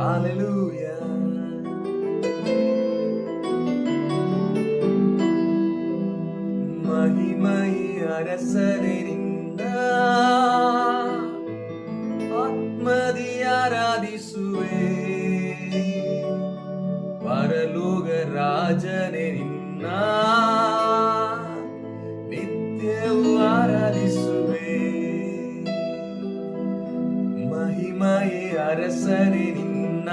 Hallelujah. ಮಹಿಮೈ ಅರಸನೆ ನಿನ್ನ ಆತ್ಮದಿ ಆರಾಧಿಸುವೆ. ಪರಲೋಕ ರಾಜನೆ ನಿನ್ನ ನಿತ್ಯವೂ ಆರಾಧಿಸುವೆ. ಮಹಿಮೈ ಅರಸನೆ ನಿನ್ನ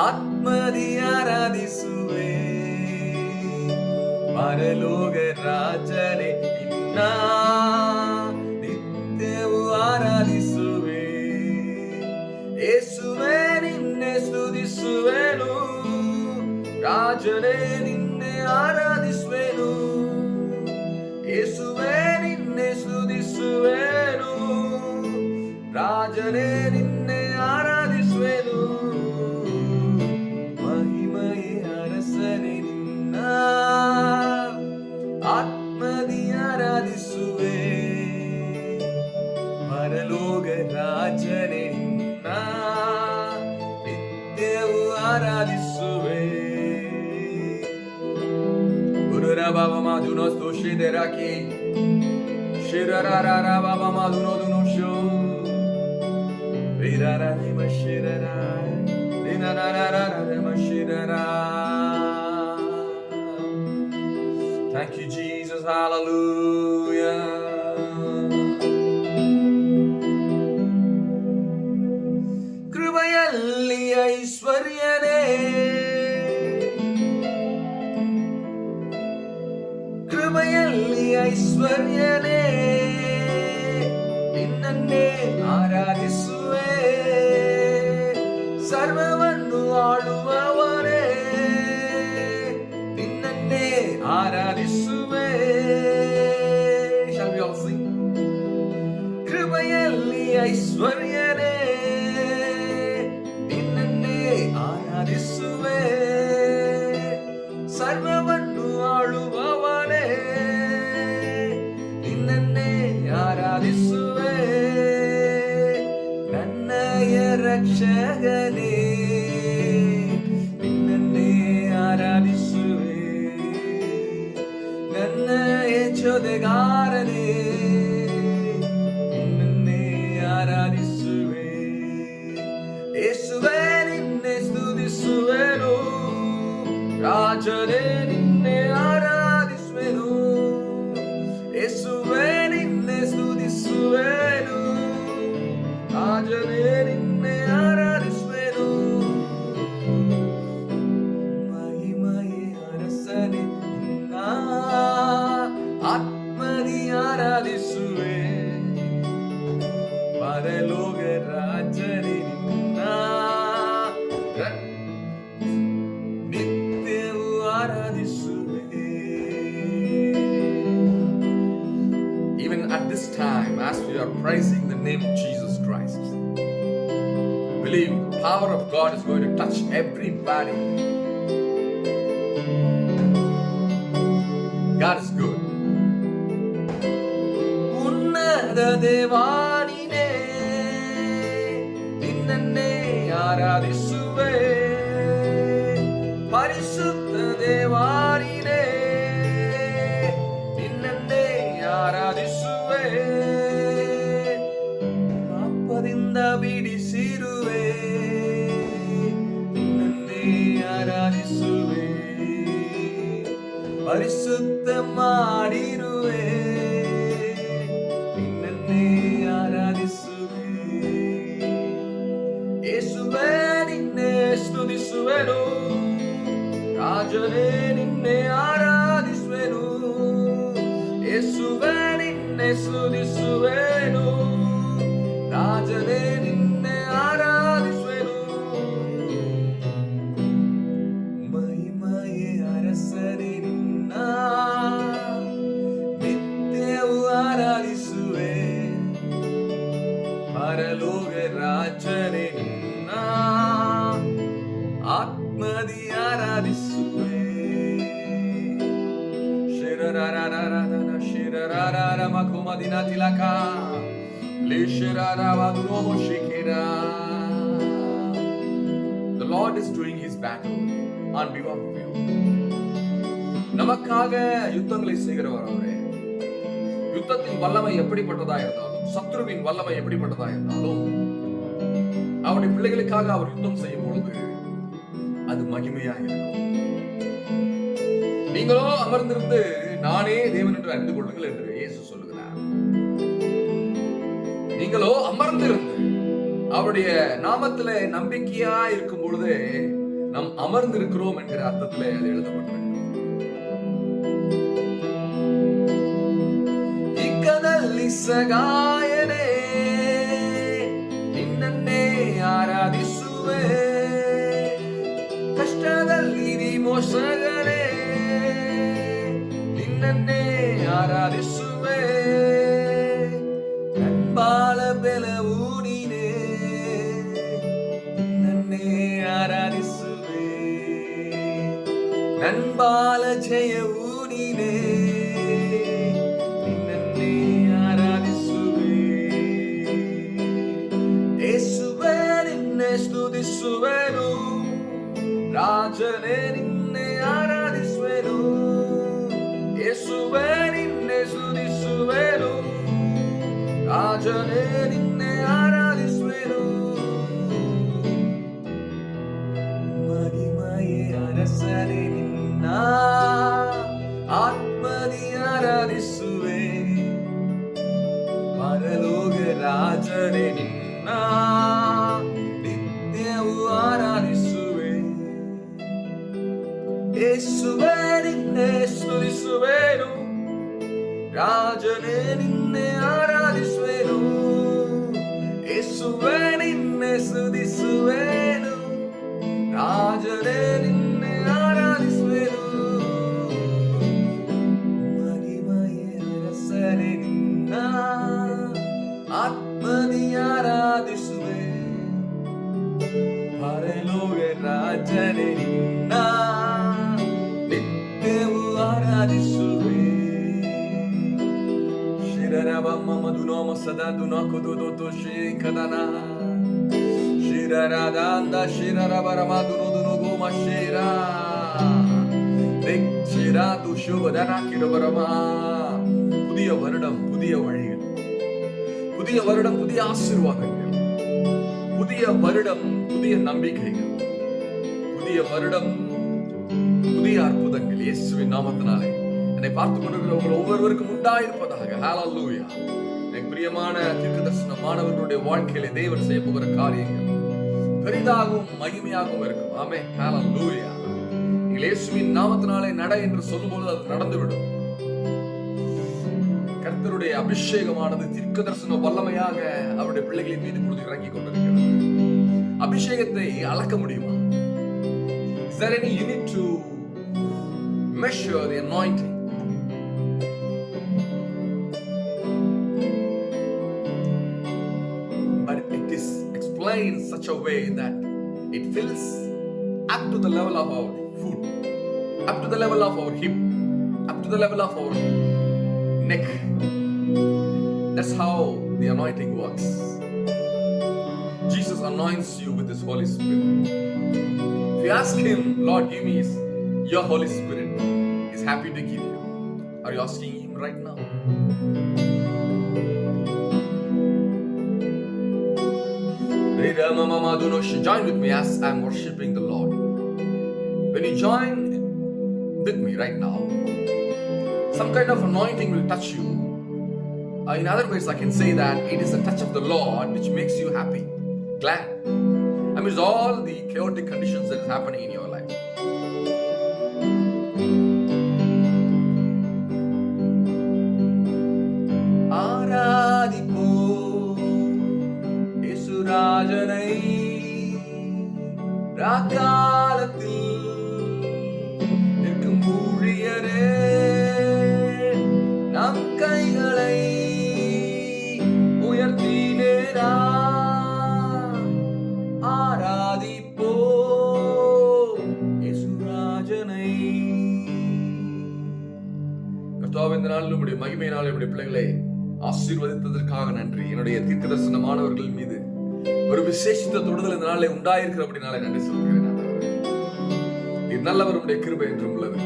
ಆತ್ಮದಿ ಆರಾಧಿಸುವೆ. ಪರಲೋಕ ರಾಜನೆ ನಿನ್ನ ನಿತ್ಯವೂ ಆರಾಧಿಸುವೆ. ಯೇಸುವೇ ನಿನ್ನೆ ಸ್ತುತಿಸುವೆನು, ರಾಜನೇ ನಿನ್ನೆ ಆರಾಧಿಸುವೆನು. ಯೇಸುವೇ ನಿನ್ನೆ ಸ್ತುತಿಸುವೆನು, ರಾಜನೇ ನಿನ್ನೆ ಆರಾಧಿಸುವೆನು. ಮಹಿಮೆಯ ಅರಸನೆ ನಿನ್ನ ಆತ್ಮದಿ ಆರಾಧಿಸುವೆ. ಪರಲೋಕ ರಾಜನೇ ನಿನ್ನ ನಿತ್ಯವೂ ಆರಾಧಿಸುವೆ. ಗುರುರ ಬಾಬಾ ಮಾಧುನೋ ಸ್ತೋಷಿದೆ ರಾಕಿ ಶಿರರ ಬಾಬಾ ಮಾಧುನೋ ದುನೋ ಶೋ ವಿರರ ನಿಮ ಶಿರರ ನಿನನನನನ ಶಿರರ. Thank you, Jesus. Hallelujah. ಕೃಪೆಯಲ್ಲಿ ಐಶ್ವರ್ಯನೇ, ಕೃಪೆಯಲ್ಲಿ ಐಶ್ವರ್ಯನೇ, ನಿನ್ನನ್ನೇ ಆರಾಧಿಸುವೆ. ಸರ್ವವನ್ನು ಆಳುವವನೇ, ನಿನ್ನನ್ನೇ ಆರಾಧಿಸುವೆ. Shall we all sing? ಕೃಪೆಯಲ್ಲಿ ಐಶ್ವರ್ಯನೇ, ನಿನ್ನನ್ನೇ ಆರಾಧಿಸುವೆ. ಸರ್ವವನ್ನು ಆಳುವವನೇ, ನಿನ್ನನ್ನೇ ಆರಾಧಿಸುವೆ. ನನ್ನಯ ರಕ್ಷಕನೇ, ನಿನ್ನನ್ನೇ ಆರಾಧಿಸುವೆ. ನನ್ನ ಜೊತೆಗಾರನೇ, ನಿನ್ನನ್ನೇ ಆರಾಧಿಸುವೆ. ಯೇಸುವೇ ನಿನ್ನೆ ಸ್ತುತಿಸುವೆನು, ರಾಜನೇ ನಿನ್ನೆ ಆರಾಧಿಸುವೆನು. ಯೇಸುವೇ ನಿನ್ನೆ ಸ್ತುತಿಸುವೆನು, ರಾಜನೇ ನಿನ್ನೆ ಆರಾಧಿಸುವೆನು. ಮಹಿಮೆಯ ಅರಸನೆ ನಿನ್ನ ಆತ್ಮದಿ ಆರಾಧಿಸುವೆ. ಪರಲೋಕ ರಾಜನೇ ನಿನ್ನ ನಿತ್ಯವೂ ಆರಾಧಿಸುವೆ. Even at this time, as we are praising the name of Jesus Christ, I believe the power of God is going to touch everybody. God is good. ಉನ್ನತ ದೇವಾನಿನೇ, ನಿನ್ನನ್ನೇ ಆರಾಧಿಸುವೆ. ಪರಿಶುದ್ಧ ದೇವಾನಿನೇ, ನಿನ್ನನ್ನೇ ಆರಾಧಿಸುವೆ. ಪಾಪದಿಂದ ಬಿಡಿಸಿರುವೆ, ನಿನ್ನನ್ನೇ ಆರಾಧಿಸುವೆ. ಪರಿಶುದ್ಧ ಮಾಡಿರುವೆ, ನಿನ್ನನ್ನೇ ಆರಾಧಿಸುವೆ. ಯೇಸುವೇ ನಿನ್ನೆ ಸ್ತುತಿಸುವೆನು, ರಾಜನೇ ನಿನ್ನೆ ಆರಾಧಿಸುವೆನು. ಯೇಸುವೇ ನಿನ್ನೆ ಸ್ತುತಿಸುವೆನು, ರಾಜನೇ ನಿನ್ನೆ ಆರಾಧಿಸುವೆನು. ಮಹಿಮೆಯ ಅರಸನೆ ನಿನ್ನ ನಿತ್ಯವೂ ಆರಾಧಿಸುವೆ. ಪರಲೋಕ ರಾಜನೇ ನಿನ್ನ ಆತ್ಮದಿ ಆರಾಧಿಸುವೆ. ಶಿರರಾರ ಶಿರರಾರ ಮಕುಮದಿನ ತಿಲಕ The Lord is doing His battle on behalf of you. நமக்காக யுத்தங்களை செய்கிறவர் அவரே. யுத்தத்தின் வல்லமை எப்படிப்பட்டதா இருந்தாலும், சத்ருவின் வல்லமை எப்படிப்பட்டதா இருந்தாலும், அவருடைய பிள்ளைகளுக்காக அவர் யுத்தம் செய்யும் பொழுது அது மகிமையாக இருக்கும். நீங்களோ அமர்ந்திருந்து நானே தேவன் என்று அறிந்து கொள்ளுங்கள் என்று இயேசு சொல்லுகிறார். நீங்களோ அமர்ந்திருந்து அவருடைய நாமத்திலே நம்பிக்கையா இருக்கும் பொழுது நாம் அமர்ந்திருக்கிறோம் என்கிற அர்த்தத்திலே அது எழுதப்பட்டிருக்கிறது. ಇಕ್ಕದಲ್ಲಿ ಸಗಾಯನೇ ನಿನ್ನನ್ನೇ ಆರಾಧಿಸುವೆ, ಕಷ್ಟದಲ್ಲಿ ವಿಮೋಚಕನೇ ನಿನ್ನನ್ನೇ ಆರಾಧಿಸುವೆ, ನನ್ಬಾಳ ಬೆಲವು ನೀನೇ ನಿನ್ನನ್ನೇ ಆರಾಧಿಸುವೆ, ನನ್ಬಾಳ ಜಯವು ನೀನೇ ನಿನ್ನನ್ನೇ ಆರಾಧಿಸುವೆ. ಯೇಸುವೇ ನಿನ್ನೆ ಸ್ತುತಿಸುವೆನು, ರಾಜನೇ ನಿನ್ನೆ ಆರಾಧಿಸುವೆನು, ಯೇಸುವೇ ನಿನ್ನೆ ಸ್ತುತಿಸುವೆನು, ರಾಜನೇ ನಿನ್ನೆ ಆರಾಧಿಸುವೆನು. ಮಹಿಮೆಯ ಅರಸನೇ ನಿನ್ನ ಆತ್ಮದಿ ಆರಾಧಿಸುವೆ, ಪರಲೋಕ ರಾಜನೇ ನಿನ್ನ ನಿತ್ಯವೂ ಆರಾಧಿಸುವೆ. ಯೇಸುವೇ ನಿನ್ನೆ ಸ್ತುತಿಸುವೆನು, ರಾಜನೇ ನಿನ್ನೆ ಆರಾಧಿಸುವೆನು, ಯೇಸುವೇ ನಿನ್ನೆ ಸ್ತುತಿಸುವೆನು, ರಾಜನೇ ನಿನ್ನೆ ಆರಾಧಿಸುವೆನು. ಮಹಿಮೆಯ ಅರಸನೇ ನಿನ್ನ ಆತ್ಮದಿ ಆರಾಧಿಸುವೆ, ಪರಲೋಕ ರಾಜನೇ ನಿನ್ನ ನಿತ್ಯವೂ ಆರಾಧಿಸುವೆ. ಶಿರರವಮ್ಮಮದುನೋಮ ಸದಾ ದುನಕುದುದು ಶ್ರೀಕದನ ಶಿರರದಾಂದ ಶಿರರವರಮದುನುದುನುಗುಮ ಶಿರ ಶಿರಾತು ಶುಭದನ ಕಿರವರಮ. புதிய வருடம் புதிய வழிகள், புதிய வருடம் புதிய ஆசீர்வாதங்கள், புதிய வருடம் புதிய நம்பிக்கைகள், புதிய வருடம் புதிய அற்புதங்கள் இயேசுவின் நாமத்தினாலே என்னை பார்த்துக் கொண்டிருக்கிறவர்கள் ஒவ்வொருவருக்கும் உண்டாயிருப்பதாக. ஹல்லேலூயா. எனக்கு பிரியமான தீர்க்கதரிசனமானவர்களுடைய வாழ்க்கையிலே தேவன் செய்ய போகிற காரியங்கள் பெரிதாகவும் மகிமையாகவும் இருக்கும். ஆமென். ஹல்லேலூயா. இயேசுவின் நாமத்தினாலே நட என்று சொல்லும்போது அது நடந்துவிடும். கர்த்தருடைய அபிஷேகமானது தீர்க்கதரிசன வல்லமையாக அவருடைய பிள்ளைகளின் மீது இப்பொழுது இறங்கிக் கொண்டிருக்கிறது. அபிஷேகத்தை அளக்க முடியுமா? Is there any unit to measure the anointing? But it is explained in such a way that it fills up to the level of our foot, up to the level of our hip, up to the level of our neck. That's how the anointing works. Jesus anoints you with His Holy Spirit. If you ask Him, Lord, give me your Holy Spirit, He's happy to give you. Are you asking Him right now? Join with me as I'm worshiping the Lord. When you join with me right now, some kind of anointing will touch you. In other words, I can say that it is a touch of the Lord which makes you happy, glad, amidst all the chaotic conditions that is happening in your life. ஆராதிப்போ இயேசுராஜனை ராக்காலத்தில் நிற்கும் ஊழியரே, நம் கைகளை உயர்த்தி நேரா ஆராதிப்போ இயேசுராஜனை. கர்த்தாவே, இந்த நாளில் உம்முடைய மகிமையினால் உம்முடைய பிள்ளைகளை ஆசீர்வதித்ததற்காக நன்றி. என்னுடைய தீர்க்க தரிசனமானவர்கள் மீது ஒரு விசேஷித்த தொடுதல் இந்த நாளை உண்டாயிருக்கிறபடினாலே நன்றி சொல்கிறேன். நீர் நல்லவர், உடைய கிருபை என்றும் உள்ளது.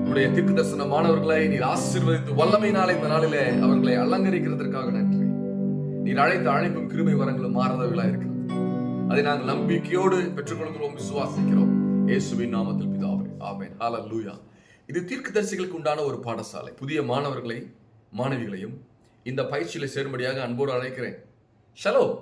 உடைய தீர்க்க தரிசனமானவர்களை நீர் ஆசீர்வதித்து வல்லமையினாலே இந்த நாளிலே அவர்களை அலங்கரிக்கிறதற்காக நன்றி. நீர் அழைத்த அழைப்பும் கிருபை வரங்களும் மாறாதவர்களாக இருக்கிறது. அதை நாங்கள் நம்பிக்கையோடு பெற்றுக்கொள்கிறோம், விசுவாசிக்கிறோம். இயேசுவின் நாமத்தில் பிதாவே, ஆமென். ஹல்லேலூயா. இது தீர்க்கதரிசிகளுக்கு உண்டான ஒரு பாடசாலை. புதிய மாணவர்களை மாணவிகளையும் இந்த பயிற்சியில சேரும்படியாக அன்போடு அழைக்கிறேன். ஷலோம்.